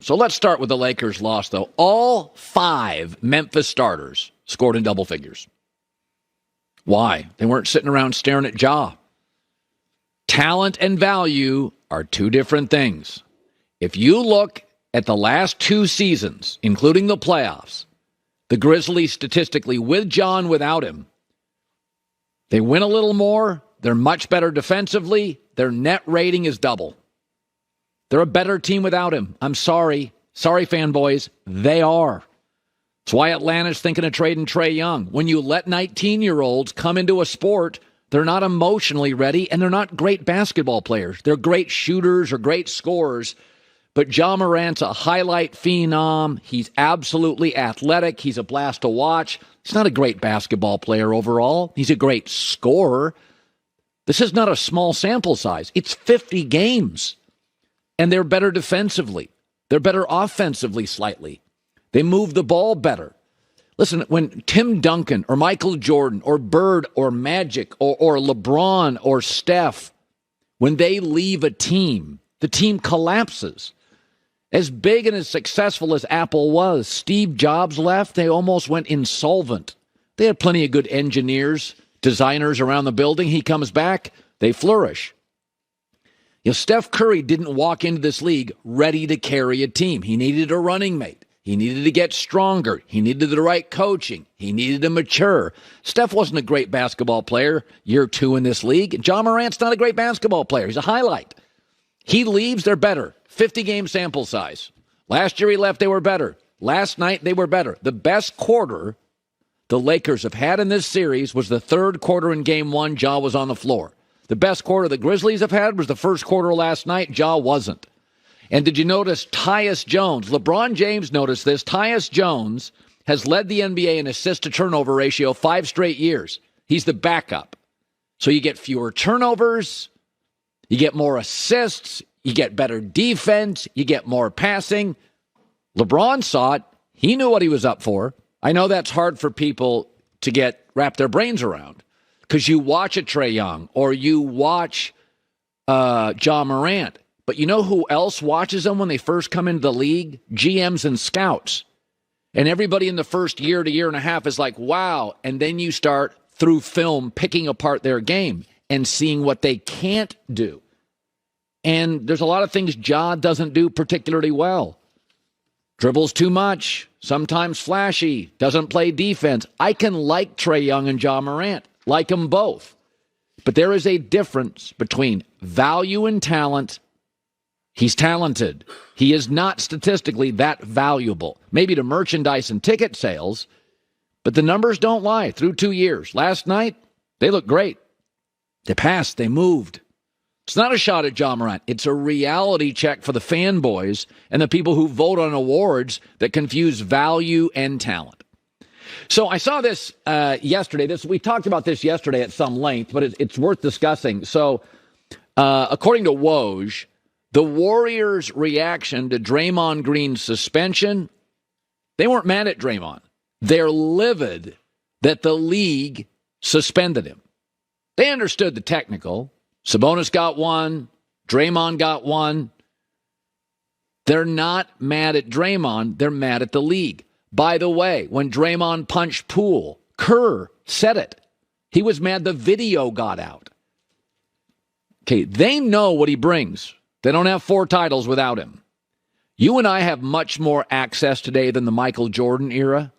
So let's start with the Lakers' loss, though. All 5 Memphis starters scored in double figures. Why? They weren't sitting around staring at Ja. Talent and value are 2 different things. If you look at the last 2 seasons, including the playoffs, the Grizzlies statistically, with Ja and without him, they win a little more. They're much better defensively. Their net rating is double. They're a better team without him. I'm sorry. Sorry, fanboys. They are. That's why Atlanta's thinking of trading Trae Young. When you let 19-year-olds come into a sport, they're not emotionally ready, and they're not great basketball players. They're great shooters or great scorers. But Ja Morant's a highlight phenom. He's absolutely athletic. He's a blast to watch. He's not a great basketball player overall. He's a great scorer. This is not a small sample size. It's 50 games. And they're better defensively. They're better offensively slightly. They move the ball better. Listen, when Tim Duncan or Michael Jordan or Bird or Magic or LeBron or Steph, when they leave a team, the team collapses. As big and as successful as Apple was, Steve Jobs left, they almost went insolvent. They had plenty of good engineers, designers around the building. He comes back, they flourish. You know, Steph Curry didn't walk into this league ready to carry a team. He needed a running mate. He needed to get stronger. He needed the right coaching. He needed to mature. Steph wasn't a great basketball player year 2 in this league. And Ja Morant's not a great basketball player. He's a highlight. He leaves, they're better. 50-game sample size. Last year he left, they were better. Last night, they were better. The best quarter the Lakers have had in this series was the 3rd quarter in Game 1. Ja was on the floor. The best quarter the Grizzlies have had was the 1st quarter last night. Ja wasn't. And did you notice Tyus Jones? LeBron James noticed this. Tyus Jones has led the NBA in assist-to-turnover ratio 5 straight years. He's the backup. So you get fewer turnovers, you get more assists, you get better defense, you get more passing. LeBron saw it. He knew what he was up for. I know that's hard for people to wrap their brains around because you watch a Trae Young or you watch Ja Morant. But you know who else watches them when they first come into the league? GMs and scouts. And everybody in the first year to year and a half is like, wow. And then you start, through film, picking apart their game and seeing what they can't do. And there's a lot of things Ja doesn't do particularly well. Dribbles too much, sometimes flashy, doesn't play defense. I can like Trae Young and Ja Morant, like them both. But there is a difference between value and talent. He's talented. He is not statistically that valuable. Maybe to merchandise and ticket sales, but the numbers don't lie. Through 2 years. Last night, they looked great. They passed. They moved. It's not a shot at Ja Morant. It's a reality check for the fanboys and the people who vote on awards that confuse value and talent. So I saw this yesterday. We talked about this yesterday at some length, but it's worth discussing. So according to Woj, the Warriors' reaction to Draymond Green's suspension, they weren't mad at Draymond. They're livid that the league suspended him. They understood the technical. Sabonis got 1. Draymond got 1. They're not mad at Draymond. They're mad at the league. By the way, when Draymond punched Poole, Kerr said it. He was mad the video got out. Okay, they know what he brings. They don't have 4 titles without him. You and I have much more access today than the Michael Jordan era.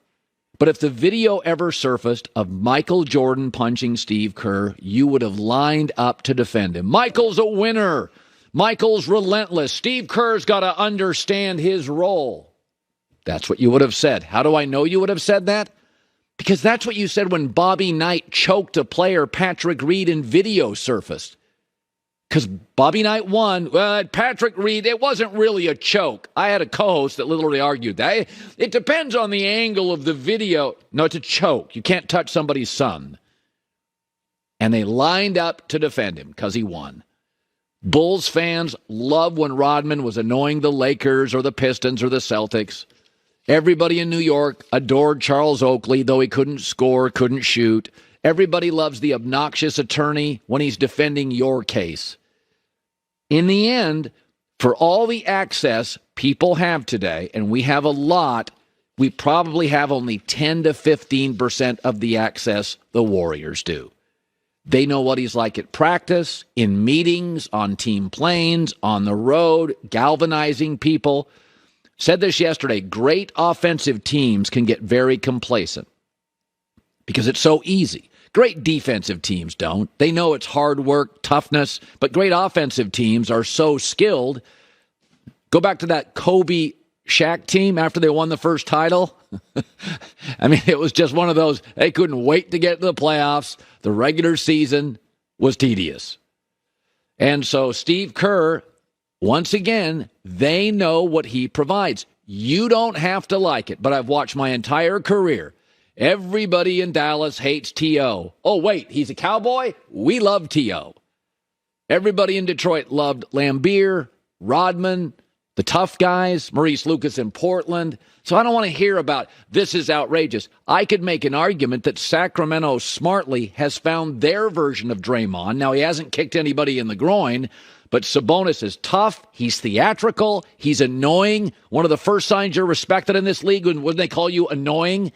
But if the video ever surfaced of Michael Jordan punching Steve Kerr, you would have lined up to defend him. Michael's a winner. Michael's relentless. Steve Kerr's got to understand his role. That's what you would have said. How do I know you would have said that? Because that's what you said when Bobby Knight choked a player, Patrick Reed, and video surfaced. Because Bobby Knight won. Well, Patrick Reed, it wasn't really a choke. I had a co-host that literally argued that. It depends on the angle of the video. No, it's a choke. You can't touch somebody's son. And they lined up to defend him because he won. Bulls fans love when Rodman was annoying the Lakers or the Pistons or the Celtics. Everybody in New York adored Charles Oakley, though he couldn't score, couldn't shoot. Everybody loves the obnoxious attorney when he's defending your case. In the end, for all the access people have today, and we have a lot, we probably have only 10 to 15% of the access the Warriors do. They know what he's like at practice, in meetings, on team planes, on the road, galvanizing people. Said this yesterday, great offensive teams can get very complacent because it's so easy. Great defensive teams don't. They know it's hard work, toughness, but great offensive teams are so skilled. Go back to that Kobe Shaq team after they won the first title. I mean, it was just one of those, they couldn't wait to get to the playoffs. The regular season was tedious. And so Steve Kerr, once again, they know what he provides. You don't have to like it, but I've watched my entire career. Everybody in Dallas hates T.O. Oh, wait, he's a Cowboy? We love T.O. Everybody in Detroit loved Lambeer, Rodman, the tough guys, Maurice Lucas in Portland. So I don't want to hear about this is outrageous. I could make an argument that Sacramento smartly has found their version of Draymond. Now, he hasn't kicked anybody in the groin, but Sabonis is tough. He's theatrical. He's annoying. One of the first signs you're respected in this league when they call you annoying.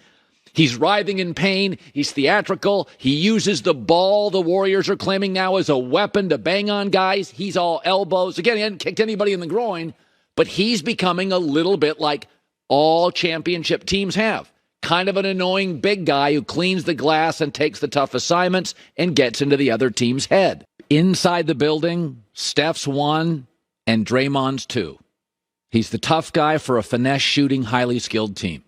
He's writhing in pain. He's theatrical. He uses the ball the Warriors are claiming now as a weapon to bang on guys. He's all elbows. Again, he hasn't kicked anybody in the groin, but he's becoming a little bit like all championship teams have. Kind of an annoying big guy who cleans the glass and takes the tough assignments and gets into the other team's head. Inside the building, Steph's 1 and Draymond's 2. He's the tough guy for a finesse-shooting, highly skilled team.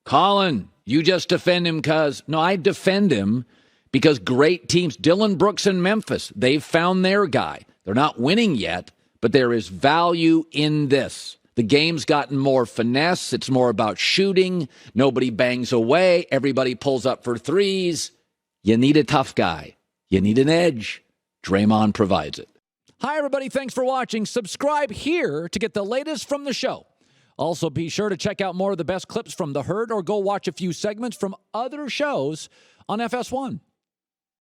Colin, you just defend him because... No, I defend him because great teams... Dylan Brooks in Memphis, they've found their guy. They're not winning yet, but there is value in this. The game's gotten more finesse. It's more about shooting. Nobody bangs away. Everybody pulls up for threes. You need a tough guy. You need an edge. Draymond provides it. Hi, everybody. Thanks for watching. Subscribe here to get the latest from the show. Also, be sure to check out more of the best clips from The Herd or go watch a few segments from other shows on FS1.